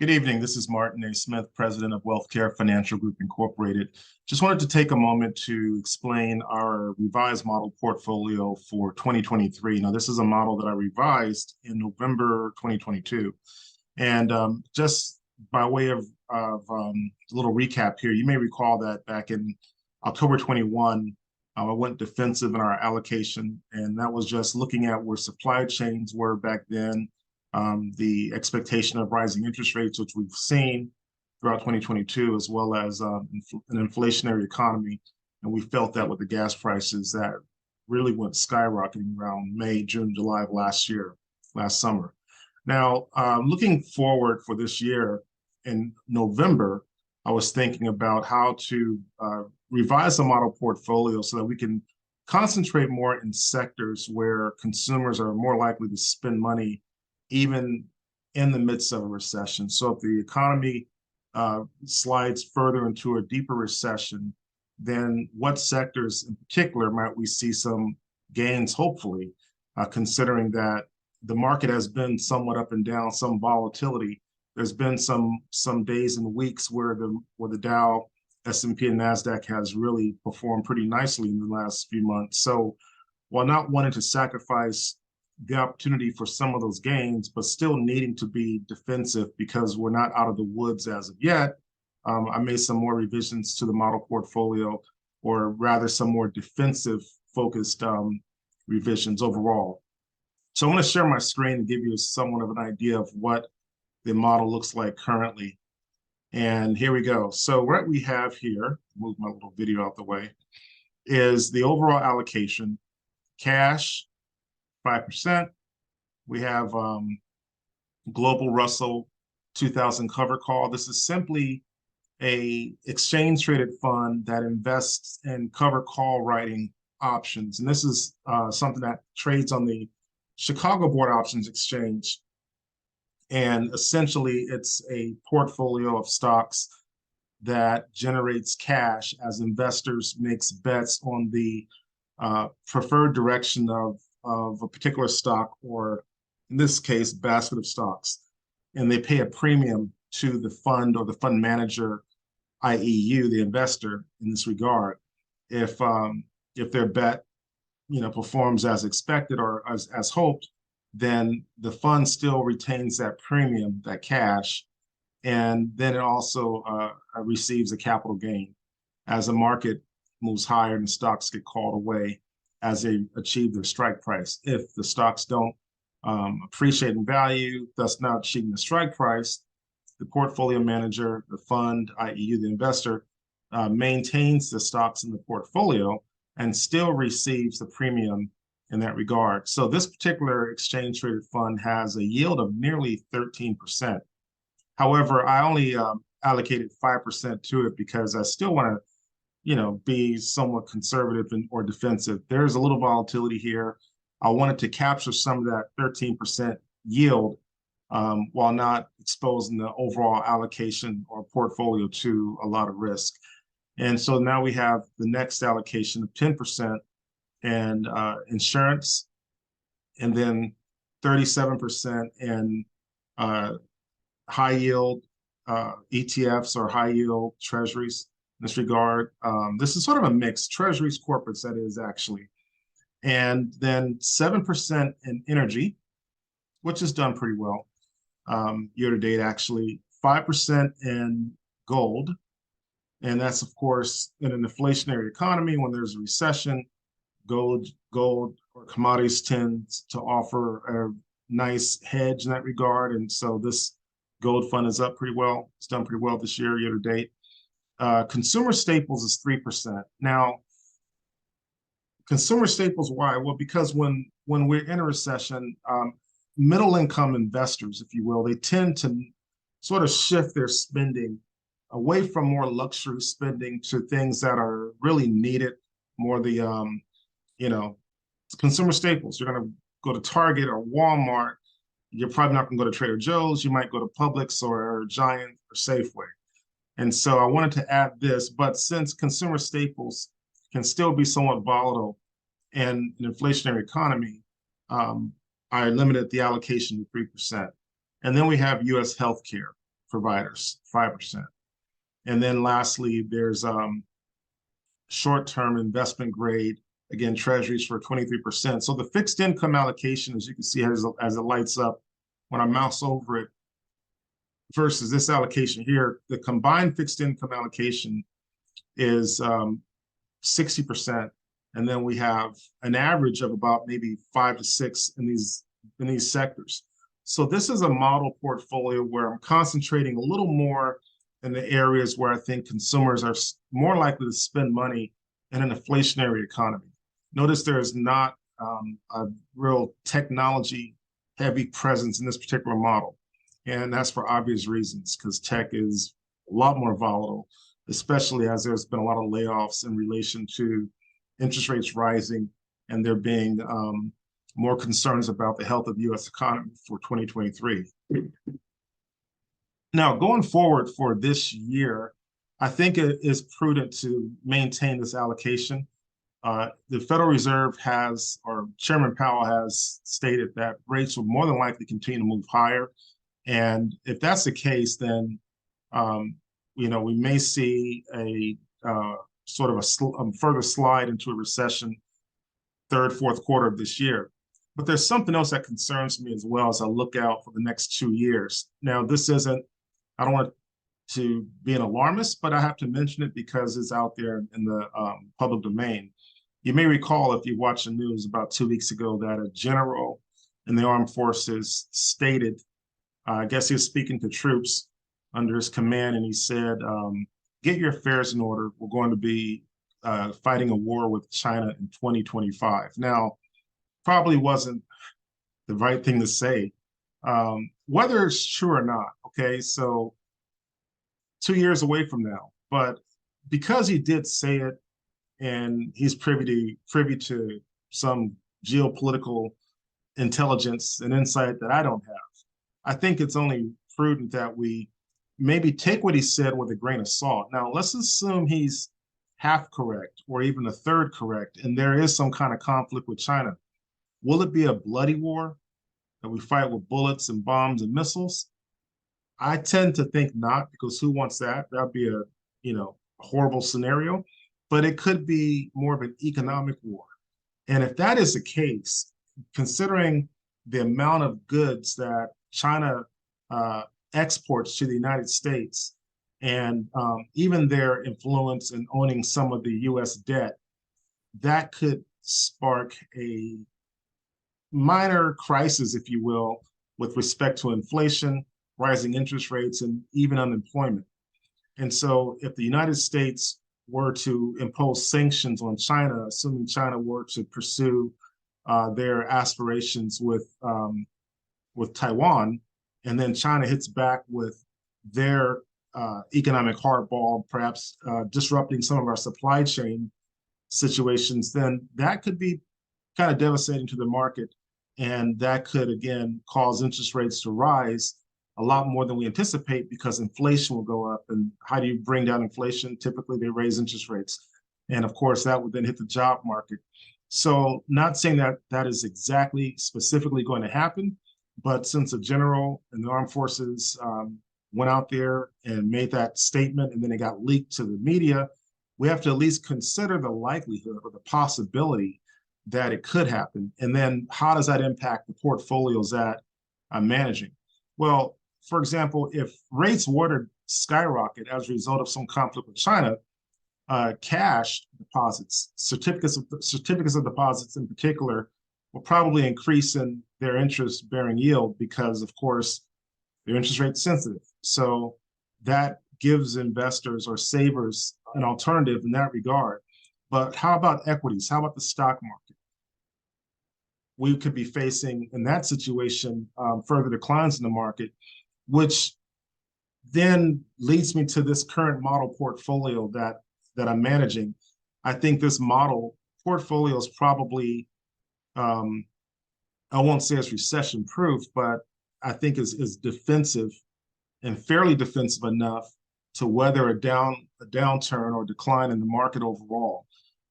Good evening. This is Martin A. Smith, president of Wealthcare Financial Group Incorporated. Just wanted to take a moment to explain our revised model portfolio for 2023. Now, this is a model that I revised in November 2022. And just by way of a little recap here, you may recall that back in October 21, I went defensive in our allocation, and that was just looking at where supply chains were back then, the expectation of rising interest rates, which we've seen throughout 2022, as well as an inflationary economy. And we felt that with the gas prices that really went skyrocketing around May, June, July of last summer. Now, looking forward for this year in November, I was thinking about how to revise the model portfolio so that we can concentrate more in sectors where consumers are more likely to spend money even in the midst of a recession. So if the economy slides further into a deeper recession, then what sectors in particular might we see some gains, hopefully, considering that the market has been somewhat up and down, some volatility. There's been some days and weeks where the Dow, S&P, and NASDAQ has really performed pretty nicely in the last few months. So while not wanting to sacrifice the opportunity for some of those gains, but still needing to be defensive because we're not out of the woods as of yet, I made some more revisions to the model portfolio, or rather some more defensive focused revisions overall. So I want to share my screen and give you somewhat of an idea of what the model looks like currently. And here we go. So what we have here, move my little video out the way, is the overall allocation. Cash, 5%. We have Global Russell 2000 cover call. This is simply a exchange traded fund that invests in cover call writing options. And this is something that trades on the Chicago Board Options Exchange. And essentially, it's a portfolio of stocks that generates cash as investors makes bets on the preferred direction of a particular stock, or in this case, basket of stocks. And they pay a premium to the fund or the fund manager, i.e. you, the investor, in this regard. If their bet, performs as expected or as hoped, then the fund still retains that premium, that cash, and then it also receives a capital gain as the market moves higher and the stocks get called away as they achieve their strike price. If the stocks don't appreciate in value, thus not achieving the strike price, the portfolio manager, the fund, i.e. you, the investor, maintains the stocks in the portfolio and still receives the premium in that regard. So this particular exchange traded fund has a yield of nearly 13%. However, I only allocated 5% to it because I still want to, be somewhat conservative or defensive. There's a little volatility here. I wanted to capture some of that 13% yield while not exposing the overall allocation or portfolio to a lot of risk. And so now we have the next allocation of 10% and insurance, and then 37% in high yield ETFs or high yield treasuries. In this regard, this is sort of a mix, treasuries, corporates, that is actually, and then 7% in energy, which has done pretty well year to date, actually. 5% in gold, and that's of course in an inflationary economy. When there's a recession, gold or commodities tends to offer a nice hedge in that regard. And so this gold fund is up pretty well. It's done pretty well this year to date. Consumer staples is 3%. Now, consumer staples, why? Well, because when we're in a recession, middle income investors, if you will, they tend to sort of shift their spending away from more luxury spending to things that are really needed, more the consumer staples. You're going to go to Target or Walmart. You're probably not going to go to Trader Joe's. You might go to Publix or Giant or Safeway. And so I wanted to add this, but since consumer staples can still be somewhat volatile in an inflationary economy, I limited the allocation to 3%. And then we have U.S. healthcare providers, 5%. And then lastly, there's short-term investment grade, again, treasuries for 23%. So the fixed income allocation, as you can see, as it lights up when I mouse over it, versus this allocation here, the combined fixed income allocation is 60%. And then we have an average of about maybe 5 to 6 in these sectors. So this is a model portfolio where I'm concentrating a little more in the areas where I think consumers are more likely to spend money in an inflationary economy. Notice there is not a real technology heavy presence in this particular model. And that's for obvious reasons, because tech is a lot more volatile, especially as there's been a lot of layoffs in relation to interest rates rising and there being more concerns about the health of the U.S. economy for 2023. Now, going forward for this year, I think it is prudent to maintain this allocation. The Federal Reserve has, or Chairman Powell has stated that rates will more than likely continue to move higher. And if that's the case, then we may see a sort of a further slide into a recession third, fourth quarter of this year. But there's something else that concerns me as well as I look out for the next 2 years. Now, this isn't, I don't want to be an alarmist, but I have to mention it because it's out there in the public domain. You may recall, if you watched the news about 2 weeks ago, that a general in the armed forces stated, I guess he was speaking to troops under his command, and he said, get your affairs in order. We're going to be fighting a war with China in 2025. Now, probably wasn't the right thing to say, whether it's true or not, okay? So 2 years away from now, but because he did say it and he's privy to some geopolitical intelligence and insight that I don't have, I think it's only prudent that we maybe take what he said with a grain of salt. Now, let's assume he's half correct or even a third correct, and there is some kind of conflict with China. Will it be a bloody war that we fight with bullets and bombs and missiles? I tend to think not, because who wants that? That'd be a horrible scenario. But it could be more of an economic war. And if that is the case, considering the amount of goods that China exports to the United States, and even their influence in owning some of the U.S. debt, that could spark a minor crisis, if you will, with respect to inflation, rising interest rates, and even unemployment. And so if the United States were to impose sanctions on China, assuming China were to pursue their aspirations with Taiwan, and then China hits back with their economic hardball, perhaps disrupting some of our supply chain situations, then that could be kind of devastating to the market. And that could, again, cause interest rates to rise a lot more than we anticipate, because inflation will go up. And how do you bring down inflation? Typically, they raise interest rates. And of course, that would then hit the job market. So not saying that that is exactly specifically going to happen, but since a general in the armed forces went out there and made that statement, and then it got leaked to the media, we have to at least consider the likelihood or the possibility that it could happen. And then how does that impact the portfolios that I'm managing? Well, for example, if rates were to skyrocket as a result of some conflict with China, cash deposits, certificates of deposits in particular, will probably increase in their interest-bearing yield because, of course, they're interest rate sensitive. So that gives investors or savers an alternative in that regard. But how about equities? How about the stock market? We could be facing, in that situation, further declines in the market, which then leads me to this current model portfolio that I'm managing. I think this model portfolio is probably, I won't say it's recession-proof, but I think is defensive and fairly defensive enough to weather a downturn or decline in the market overall.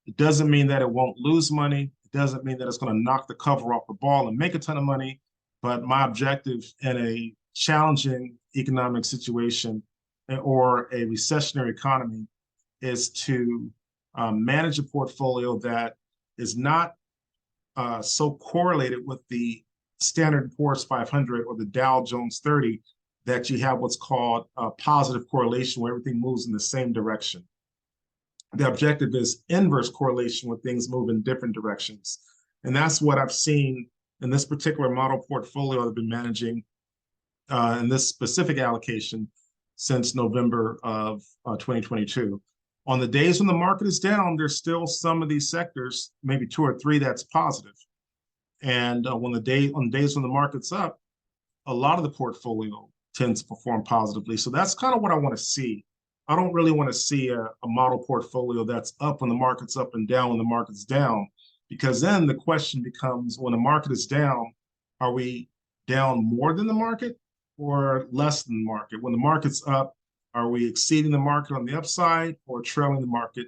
It doesn't mean that it won't lose money. It doesn't mean that it's going to knock the cover off the ball and make a ton of money. But my objective in a challenging economic situation or a recessionary economy is to manage a portfolio that is not so correlated with the Standard & Poor's 500 or the Dow Jones 30 that you have what's called a positive correlation where everything moves in the same direction. The objective is inverse correlation where things move in different directions. And that's what I've seen in this particular model portfolio I've been managing in this specific allocation since November of 2022. On the days when the market is down, there's still some of these sectors, maybe two or three, that's positive. And on the days when the market's up, a lot of the portfolio tends to perform positively. So that's kind of what I want to see. I don't really want to see a model portfolio that's up when the market's up and down when the market's down, because then the question becomes, when the market is down, are we down more than the market or less than the market? When the market's up, are we exceeding the market on the upside or trailing the market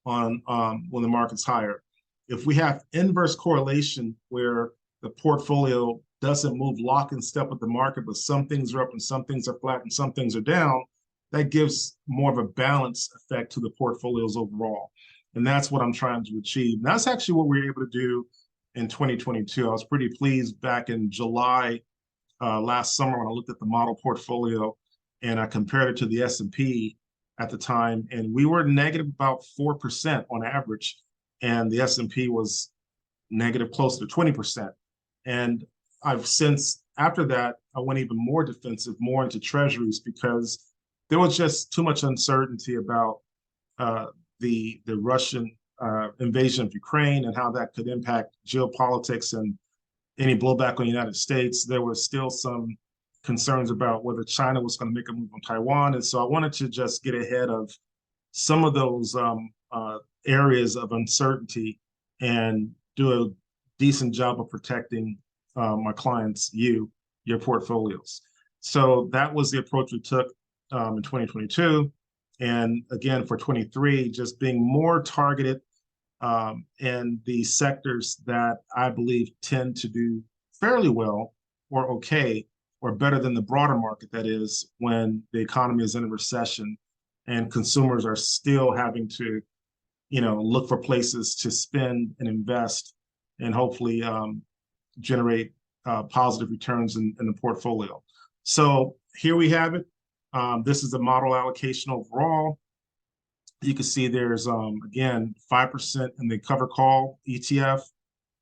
on when the market's higher? If we have inverse correlation where the portfolio doesn't move lock and step with the market, but some things are up and some things are flat and some things are down, that gives more of a balance effect to the portfolios overall. And that's what I'm trying to achieve. And that's actually what we were able to do in 2022. I was pretty pleased back in July last summer when I looked at the model portfolio and I compared it to the S&P at the time, and we were negative about 4% on average, and the S&P was negative close to 20%. And I've since, after that, I went even more defensive, more into treasuries, because there was just too much uncertainty about the Russian invasion of Ukraine and how that could impact geopolitics and any blowback on the United States. There was still some concerns about whether China was going to make a move on Taiwan. And so I wanted to just get ahead of some of those areas of uncertainty and do a decent job of protecting my clients, your portfolios. So that was the approach we took in 2022. And again, for 23, just being more targeted in the sectors that I believe tend to do fairly well or okay, or better than the broader market, that is, when the economy is in a recession and consumers are still having to, look for places to spend and invest and hopefully generate positive returns in the portfolio. So here we have it. This is the model allocation overall. You can see there's, again, 5% in the cover call ETF.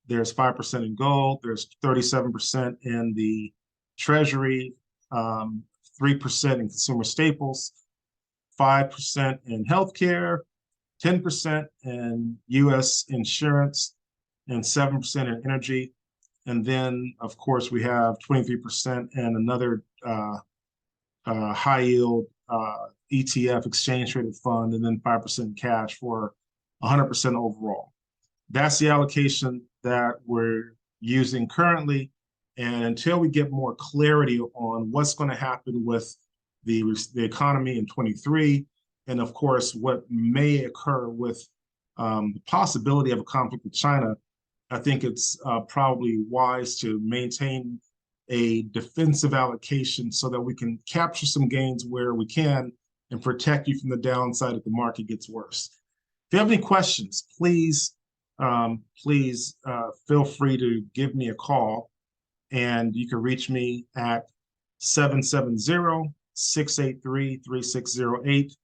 There's 5% in gold. There's 37% in the treasury, 3% in consumer staples, 5% in healthcare, 10% in U.S. insurance, and 7% in energy. And then, of course, we have 23% in another high yield ETF exchange traded fund, and then 5% cash for 100% overall. That's the allocation that we're using currently. And until we get more clarity on what's going to happen with the economy in 23, and of course, what may occur with the possibility of a conflict with China, I think it's probably wise to maintain a defensive allocation so that we can capture some gains where we can and protect you from the downside if the market gets worse. If you have any questions, please feel free to give me a call, and you can reach me at 770-683-3608.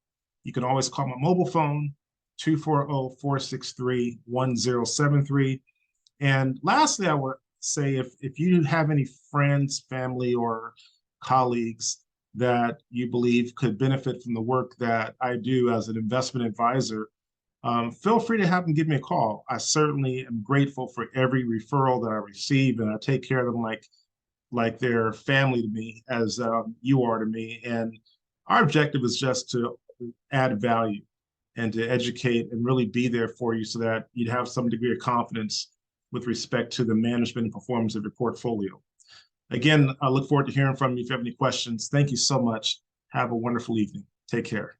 You can always call my mobile phone, 240-463-1073. And lastly, I would say if you have any friends, family, or colleagues that you believe could benefit from the work that I do as an investment advisor, feel free to have them give me a call. I certainly am grateful for every referral that I receive, and I take care of them like they're family to me, as you are to me. And our objective is just to add value and to educate and really be there for you so that you'd have some degree of confidence with respect to the management and performance of your portfolio. Again, I look forward to hearing from you if you have any questions. Thank you so much. Have a wonderful evening. Take care.